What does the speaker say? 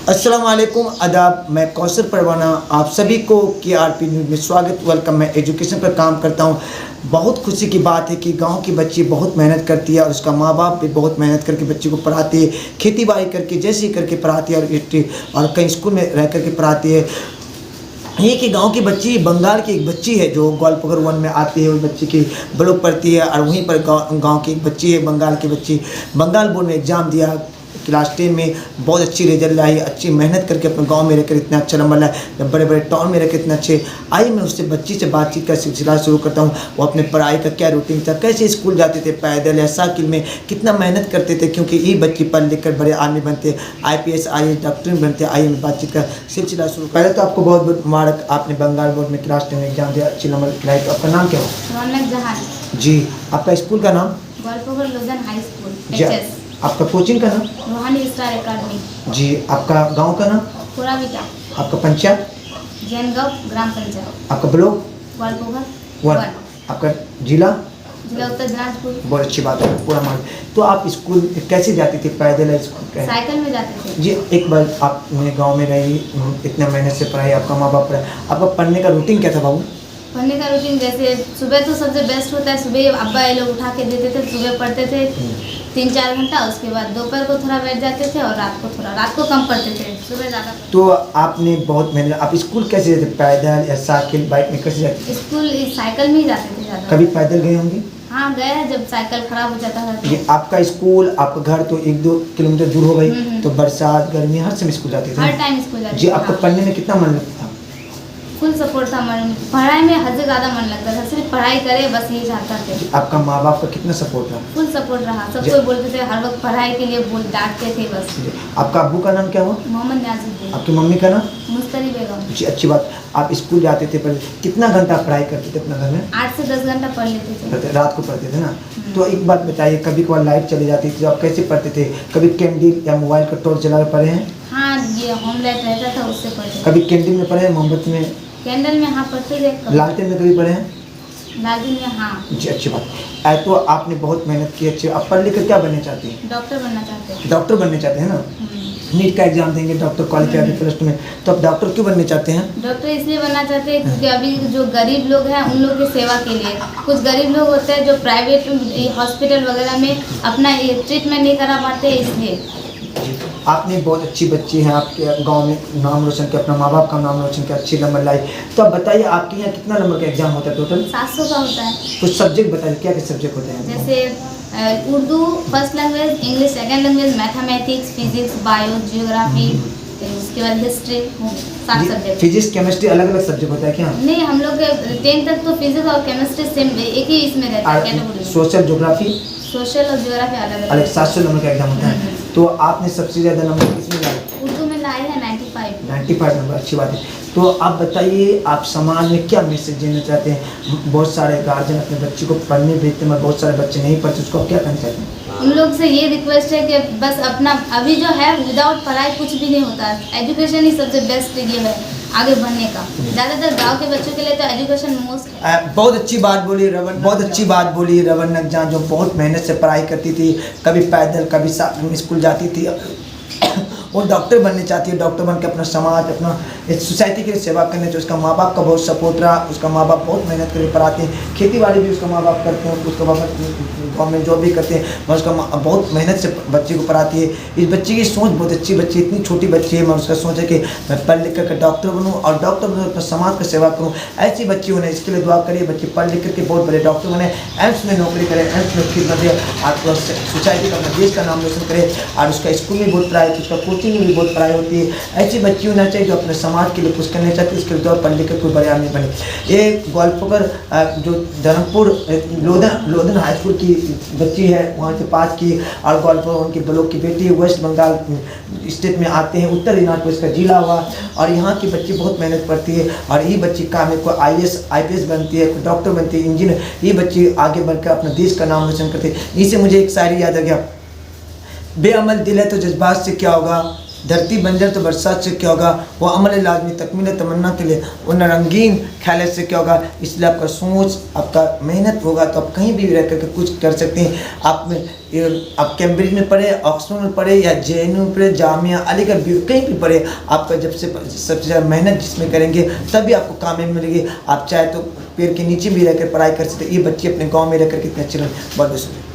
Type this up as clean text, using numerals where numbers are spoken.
अस्सलाम वालेकुम आदाब। मैं कौसर परवाना आप सभी को KRP न्यूज़ में स्वागत वेलकम। मैं एजुकेशन पर काम करता हूँ। बहुत खुशी की बात है कि गांव की बच्ची बहुत मेहनत करती है और उसका माँ बाप भी बहुत मेहनत करके बच्चे को पढ़ाती है, खेती बाड़ी करके जैसे करके पढ़ाती है और कहीं स्कूल में रह करके पढ़ाती है। ये कि गांव की बच्ची बंगाल की एक बच्ची है जो ग्वालपगर 1 में आती है। उस बच्ची की ब्लॉक पढ़ती है और वहीं पर गांव की एक बच्ची है, बंगाल की बच्ची बंगाल बोर्ड में एग्ज़ाम दिया, क्लास 10 में बहुत अच्छी रिजल्ट लाई, अच्छी मेहनत करके अपने गांव में रहकर इतना अच्छा नंबर लाए, जब बड़े बड़े टाउन में रहकर इतना अच्छे। आइए मैं उससे बच्ची से बातचीत का सिलसिला शुरू करता हूँ। वो अपने पढ़ाई का क्या रूटीन था, कैसे स्कूल जाते थे, पैदल या साइकिल में, कितना मेहनत करते थे, क्योंकि ये बच्ची पढ़ लिख कर बड़े आदमी बनते, IPS IAS डॉक्टर बनते। आइए मैं बातचीत का सिलसिला शुरू। पहले तो आपको बहुत बहुत मुबारक, आपने बंगाल बोर्ड में क्लास 10 में एग्जाम दिया, अच्छे नंबर लाए। तो आपका नाम क्या हो? जी। आपका स्कूल का नाम? ग्वालपगर लोधन हाई स्कूल जी। HS। आपका कोचिंग का नाम? रूहानी स्टार एकेडमी। जी। आपका गांव का नाम? पुराविटा। आपका पंचायत? जैनगांव ग्राम पंचायत। आपका ब्लॉक? ग्वालपगर 1। आपका जिला? जिला उत्तर दिनाजपुर। बहुत अच्छी बात है, पूरा मान। तो आप स्कूल कैसे जाती थी, पैदल या स्कूल? साइकिल में जाते थे। जी। एक बार आप मेरे गांव में रही, इतना मेहनत से पढ़ाई, आपका माँ बाप पढ़ाई, आपका पढ़ने का रूटीन क्या था बाबू? पढ़ने का रूटीन जैसे सुबह तो सबसे बेस्ट होता है, सुबह अब्बा ये लोग उठा के देते थे, सुबह पढ़ते थे 3-4 घंटा, उसके बाद दोपहर को थोड़ा बैठ जाते थे और रात को कम पढ़ते थे, सुबह ज़्यादा। तो आपने बहुत मेहनत। आप स्कूल कैसे जाते, पैदल या साइकिल बाइक में कैसे जाते? स्कूल साइकिल में ही जाते थे ज़्यादा। कभी पैदल गए होंगे? हाँ गए हैं, जब साइकिल खराब हो जाता था। ये आपका स्कूल, आपका घर तो 1-2 किलोमीटर दूर हो गई, तो बरसात गर्मी हर समय स्कूल जाते थे? हर टाइम स्कूल जाते थे। जी। आपका पढ़ने में कितना मन लगता था? फुल सपोर्ट था, पढ़ाई में हद से ज़्यादा मन लगता था, सिर्फ पढ़ाई करे बस यही चाहता थे। आपका माँ बाप का कितना सपोर्ट था? फुल सपोर्ट रहा, सब कोई बोलते थे, हर वक्त पढ़ाई के लिए डांटते थे बस। आपका अब्बू का नाम क्या हुआ? मोहम्मद न्याजुद्दीन। आपकी मम्मी का नाम? मुस्तरी बेगम। जी। अच्छी बात। आप स्कूल जाते थे, पर कितना घंटा पढ़ाई करते थे अपना घर में? 8 से 10 घंटा पढ़ लेते थे। रात को पढ़ते थे ना? तो एक बात बताइए, कभी कभार लाइट चली जाती थी, आप कैसे पढ़ते थे? कभी कैंडल या मोबाइल का टॉर्च जला कर पढ़े हैं? हाँ, ये होम लाइट रहता था, उससे पढ़ते थे। कभी कैंडल में पढ़े हैं, मोमबत्ती में? कैंडल में हाँ पढ़ते थे। लालटेन में कभी पढ़े हैं? लालटेन में हाँ। जी। अच्छी बात। तो आपने बहुत मेहनत की, अच्छी। आप पढ़ लिख कर क्या बनना चाहती हैं? डॉक्टर बनना चाहते हैं। डॉक्टर बनने चाहते हैं ना? नीट का एग्जाम देंगे, डॉक्टर क्वालिफाई प्लस 2 में, तो आप डॉक्टर क्यों बनने चाहते हैं? डॉक्टर इसलिए बनना चाहते हैं क्योंकि अभी जो गरीब लोग हैं उन लोग की सेवा के लिए, कुछ गरीब लोग होते हैं जो प्राइवेट हॉस्पिटल वगैरह में अपना ट्रीटमेंट नहीं करा पाते, इसलिए। आपने बहुत अच्छी बच्ची हैं, आपके गांव में नाम रोशन किया, अपना माँ बाप का नाम रोशन किया, अच्छी नंबर लाई। तो आप बताइए, आपके यहाँ कितना नंबर का एग्जाम होता है टोटल? 700 का होता है। कुछ सब्जेक्ट बताइए, क्या क्या सब्जेक्ट होते हैं? जैसे Urdu first language, English second language, mathematics, physics, bio, geography, उसके बाद हिस्ट्री, 7 सब्जेक्ट। फिजिक्स केमिस्ट्री अलग अलग सब्जेक्ट होता है क्या? नहीं, हम लोग 10th तक तो फिजिक्स और केमिस्ट्री सेम एक ही इसमें रहता है कैटेगरी। Social geography? सोशल और जियोग्राफी अलग अलग 700 नंबर का एग्जाम होता है। तो आपने सबसे ज़्यादा नंबर किसमें लाए? उर्दू में लाए हैं 95 नंबर। अच्छी बात है। तो आप बताइए, आप समाज में क्या मैसेज देना चाहते हैं? बहुत सारे गार्जियन अपने बच्चे को पढ़ने भेजते हैं, मगर बहुत सारे बच्चे नहीं पढ़ते, उसको आप क्या कहना चाहते हैं? उन लोग से ये रिक्वेस्ट है कि बस अपना, अभी जो है विदाउट पढ़ाई कुछ भी नहीं होता, एजुकेशन ही सबसे बेस्ट ये है आगे बढ़ने का। ज़्यादातर गांव के बच्चों के लिए तो एजुकेशन मोस्ट। बहुत अच्छी बात बोली रवन, बहुत अच्छी बात बोली रवन नगजान, जो बहुत मेहनत से पढ़ाई करती थी, कभी पैदल कभी स्कूल जाती थी और डॉक्टर बनने चाहती है। डॉक्टर बन के अपना समाज, अपना सोसाइटी के लिए सेवा करने, तो उसका माँ बाप का बहुत सपोर्ट रहा। उसका माँ बाप बहुत मेहनत करके पढ़ाते हैं, खेती बाड़ी भी उसका माँ बाप करते हैं, उसका बाप गवर्नमेंट जॉब भी करते हैं, मैं उसका बहुत मेहनत से बच्चे को पढ़ाती है। इस बच्चे की सोच बहुत अच्छी, बच्ची इतनी छोटी बच्ची है, मैं उसका सोच है कि मैं पढ़ लिख कर डॉक्टर बनूँ और डॉक्टर बनूँ अपना समाज का सेवा करूँ। ऐसी बच्ची होने, इसके लिए दुआ करिए, बच्चे पढ़ लिख करके बहुत बड़े डॉक्टर बने, एम्स में नौकरी करें, एम्स में खिदमत दे और सोसाइटी का, अपना देश का नाम रोशन करे। और उसका स्कूल में बहुत पढ़ाई, उसका कोचिंग में भी बहुत पढ़ाई होती है। ऐसी बच्ची होना चाहिए जो अपने समाज के लिए कुछ करना चाहती है, उसके लिए पढ़ लिख कर कोई बड़े आदमी बने। ये ग्वालपगर जो धर्मपुर लोधन हाई स्कूल की बच्ची है, वहाँ से पास की, और ग्वालपगर उनके ब्लॉक की बेटी है, वेस्ट बंगाल स्टेट में आते हैं, उत्तर दिनाजपुर इसका जिला हुआ। और यहाँ की बच्ची बहुत मेहनत करती है और ये बच्ची काम है, कोई IPS बनती है, कोई डॉक्टर बनती है, इंजीनियर, ये बच्ची आगे बढ़कर अपना देश का नाम रोशन करती है। इसी मुझे एक शायरी याद आ गया, बेअमल दिल है तो जज्बात से क्या होगा, धरती बंजर तो बरसात से क्या होगा, वो अमल लाजमी तकमील तमन्ना के लिए वो रंगीन ख्याल से क्या होगा। इसलिए आपका सोच, आपका मेहनत होगा तो आप कहीं भी रह करके कुछ कर सकते हैं। आप कैम्ब्रिज में पढ़े, ऑक्सफोर्ड में पढ़े या JNU में पढ़े, जामिया अलीगढ़ भी कहीं भी पढ़े, आपका जब से सबसे ज़्यादा मेहनत जिसमें करेंगे तभी आपको कामयाबी मिलेगी। आप चाहे तो पेड़ के नीचे भी रहकर पढ़ाई कर सकते। ये बच्चे अपने गाँव में रह कर कितने अच्छे रहे। बहुत बहुत शुक्रिया।